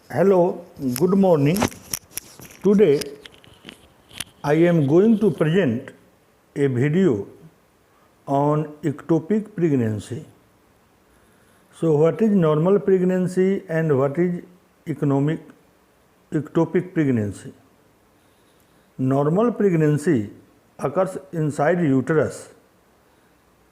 Hello, good morning. Today I am going to present a video on ectopic pregnancy. So, what is normal pregnancy and what is ectopic pregnancy? Normal pregnancy occurs inside uterus,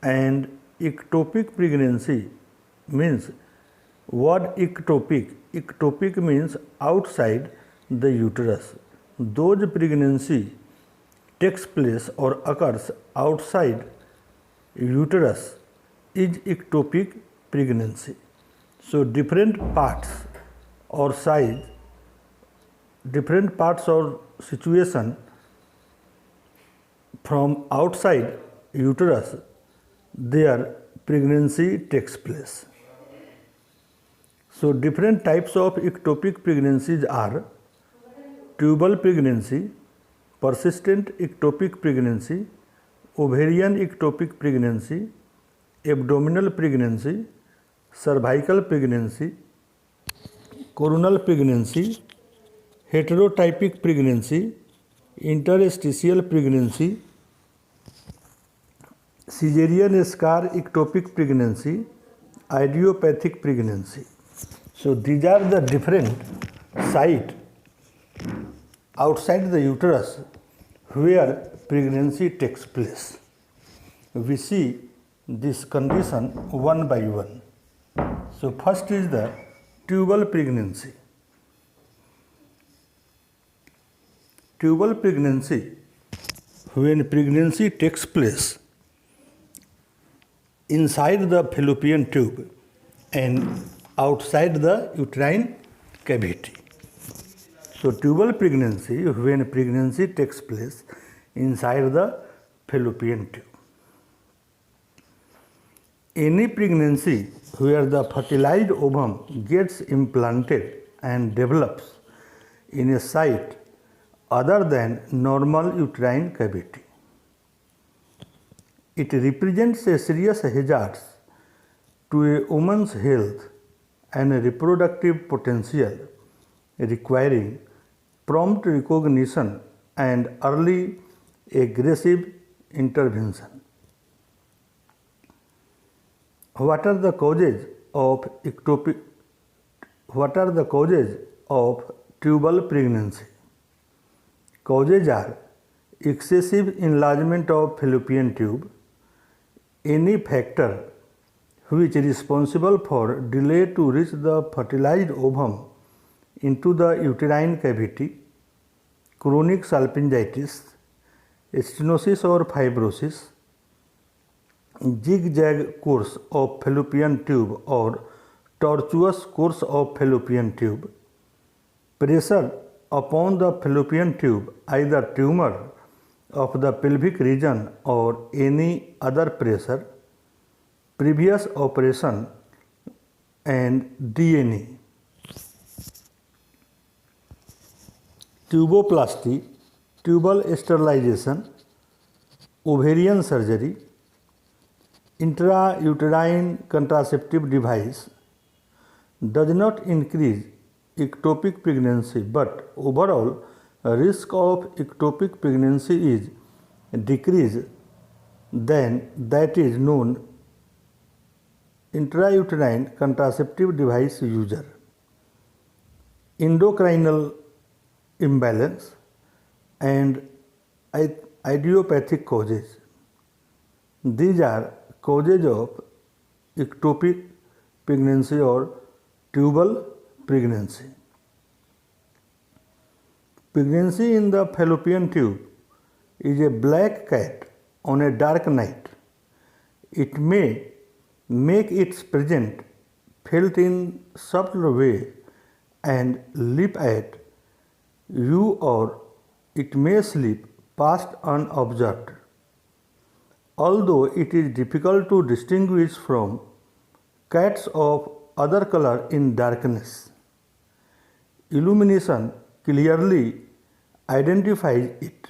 and ectopic pregnancy means word ectopic. Ectopic means outside the uterus. Those pregnancy takes place or occurs outside uterus is ectopic pregnancy. So different parts or size, different parts or situation from outside uterus, their pregnancy takes place. So different types of ectopic pregnancies are tubal pregnancy, persistent ectopic pregnancy, ovarian ectopic pregnancy, abdominal pregnancy, cervical pregnancy, coronal pregnancy, heterotypic pregnancy, interstitial pregnancy, caesarean scar ectopic pregnancy, idiopathic pregnancy. So these are the different sites outside the uterus where pregnancy takes place. We see this condition one by one. So first is the tubal pregnancy. Tubal pregnancy, when pregnancy takes place inside the fallopian tube and outside the uterine cavity. So tubal pregnancy, when pregnancy takes place inside the fallopian tube. Any pregnancy where the fertilized ovum gets implanted and develops in a site other than normal uterine cavity. It represents a serious hazard to a woman's health and reproductive potential, requiring prompt recognition and early aggressive intervention. What are the causes of tubal pregnancy? Causes are excessive enlargement of fallopian tube, any factor which is responsible for delay to reach the fertilized ovum into the uterine cavity, chronic salpingitis, stenosis or fibrosis, zigzag course of fallopian tube or tortuous course of fallopian tube, pressure upon the fallopian tube, either tumor of the pelvic region or any other pressure, previous operation, and DNA. Tuboplasty, tubal sterilization, ovarian surgery, intrauterine contraceptive device does not increase ectopic pregnancy, but overall risk of ectopic pregnancy is decreased than that is known intrauterine contraceptive device user. Endocrinal imbalance and idiopathic causes. These are causes of ectopic pregnancy or tubal pregnancy. Pregnancy in the fallopian tube is a black cat on a dark night. It may make its presence felt in subtle way and leap at you, or it may slip past unobserved. Although it is difficult to distinguish from cats of other color in darkness, illumination clearly identifies it.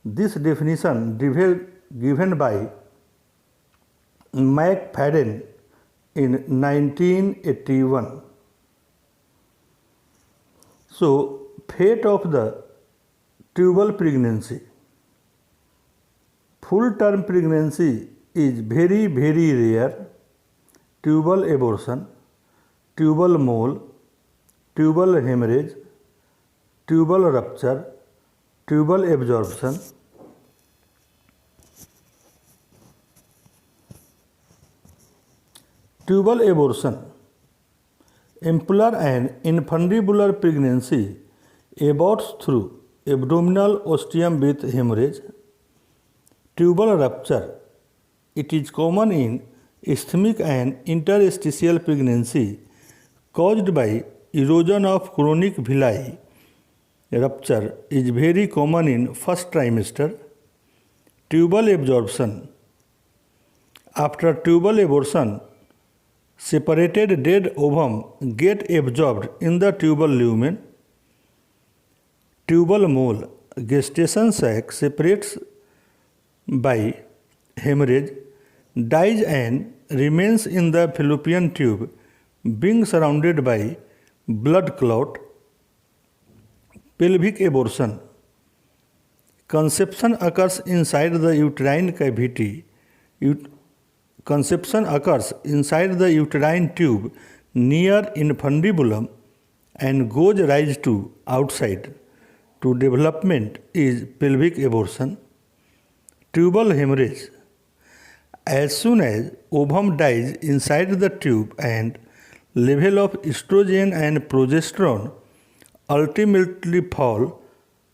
This definition given by McFadden in 1981 So, fate of the tubal pregnancy. Full-term pregnancy is very, very rare. Tubal abortion, tubal mole, tubal hemorrhage, tubal rupture, tubal absorption. Tubal abortion, ampular and infundibular pregnancy aborts through abdominal ostium with hemorrhage. Tubal rupture, it is common in ischemic and interstitial pregnancy caused by erosion of chronic villi. Rupture is very common in first trimester. Tubal absorption, after tubal abortion, separated dead ovum get absorbed in the tubal lumen. Tubal mole, gestation sac separates by hemorrhage, dies and remains in the fallopian tube being surrounded by blood clot. Pelvic abortion, conception occurs inside the uterine cavity. Conception occurs inside the uterine tube near infundibulum and goes rise to outside. To development is pelvic abortion. Tubal hemorrhage, as soon as ovum dies inside the tube and level of estrogen and progesterone ultimately fall,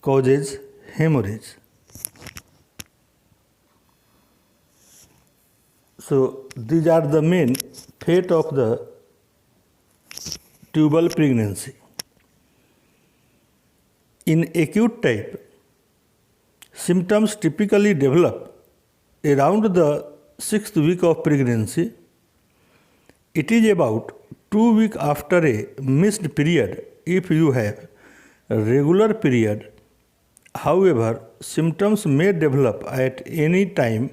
causes hemorrhage. So these are the main fate of the tubal pregnancy. In acute type, symptoms typically develop around the 6th week of pregnancy. It is about 2 weeks after a missed period if you have a regular period. However, symptoms may develop at any time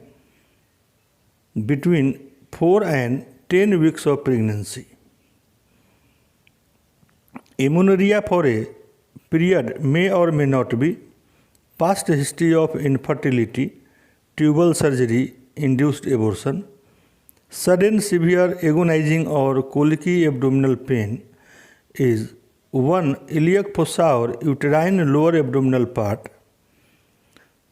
between 4 and 10 weeks of pregnancy. Amenorrhea for a period may or may not be. Past history of infertility, tubal surgery, induced abortion, sudden severe agonizing or colicky abdominal pain is one iliac fossa or uterine lower abdominal part,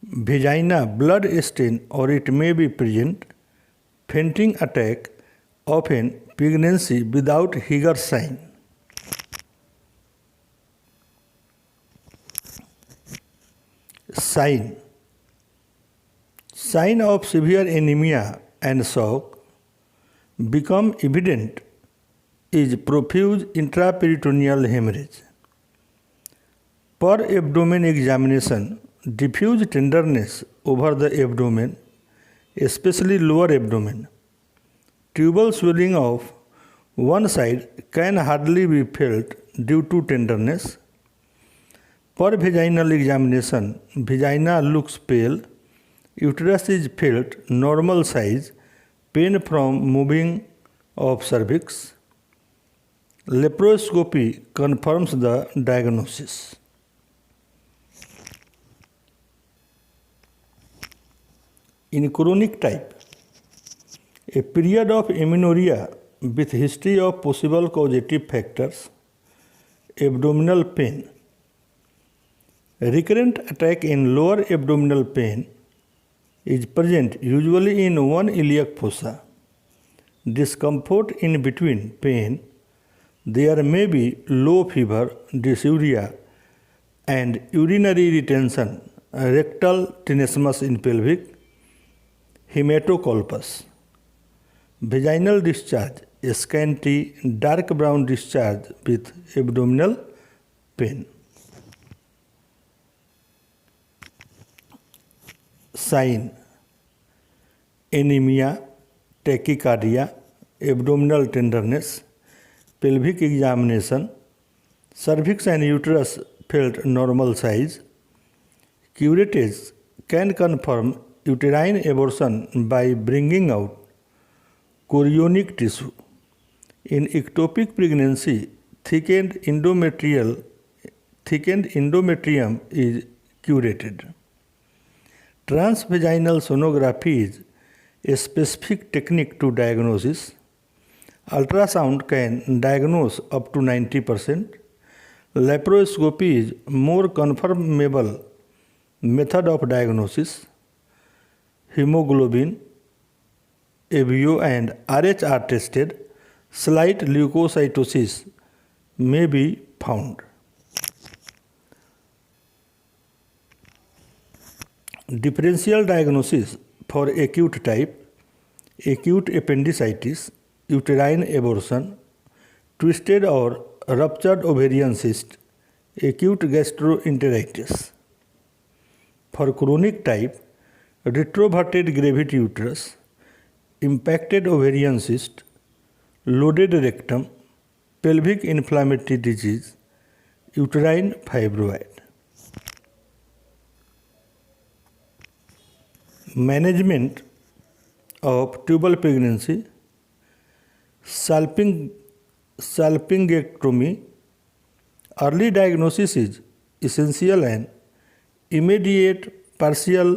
vagina blood stain or it may be present, fainting attack, often pregnancy without Higger sign. Sign of severe anemia and shock become evident is profuse intraperitoneal hemorrhage. Per abdomen examination, diffuse tenderness over the abdomen, especially lower abdomen. Tubal swelling of one side can hardly be felt due to tenderness. Per vaginal examination, vagina looks pale, uterus is felt normal size, pain from moving of cervix. Laparoscopy confirms the diagnosis. In chronic type, a period of amenorrhea with history of possible causative factors, abdominal pain. Recurrent attack in lower abdominal pain is present usually in one iliac fossa. Discomfort in between pain. There may be low fever, dysuria, and urinary retention, rectal tenesmus in pelvic, hematocolpus. Vaginal discharge, scanty, dark brown discharge with abdominal pain. Sign: anemia, tachycardia, abdominal tenderness, pelvic examination, cervix and uterus felt normal size. Curettage can confirm uterine abortion by bringing out chorionic tissue. In ectopic pregnancy, thickened endometrial thickened endometrium is curated. Transvaginal sonography is a specific technique to diagnosis. Ultrasound can diagnose up to 90%. Laparoscopy is more confirmable method of diagnosis. Hemoglobin, ABO and Rh are tested. Slight leukocytosis may be found. Differential diagnosis for acute type: acute appendicitis, uterine abortion, twisted or ruptured ovarian cyst, acute gastroenteritis. For chronic type: retroverted gravity uterus, impacted ovarian cyst, loaded rectum, pelvic inflammatory disease, uterine fibroid. Management of tubal pregnancy: salpingectomy. Early diagnosis is essential and immediate partial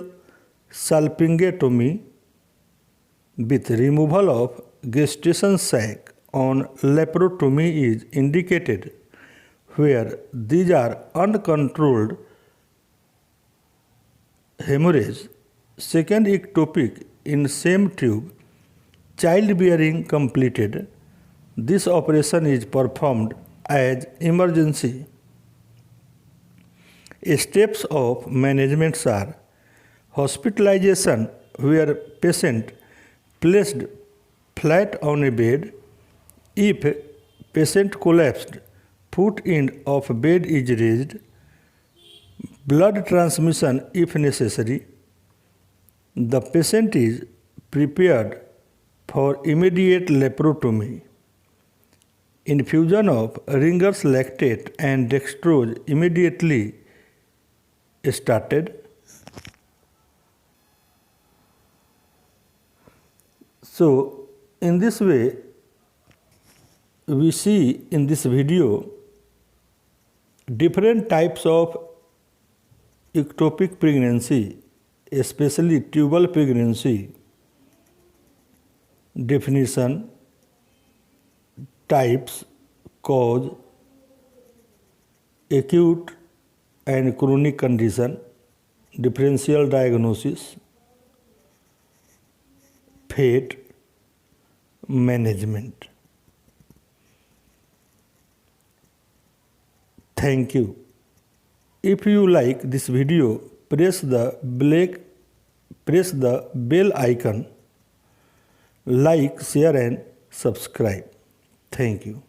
salpingectomy with removal of gestation sac on laparotomy is indicated where these are uncontrolled hemorrhage. Second ectopic in same tube, childbearing completed. This operation is performed as emergency. Steps of management are: hospitalization where patient placed flat on a bed. If patient collapsed, foot end of bed is raised. Blood transmission if necessary. The patient is prepared for immediate laparotomy. Infusion of Ringer's lactate and dextrose immediately started. So, in this way, we see in this video different types of ectopic pregnancy, especially tubal pregnancy, definition, types, cause, acute and chronic condition, differential diagnosis, fate, management. Thank you. If you like this video, press the bell icon, like, share and subscribe. Thank you.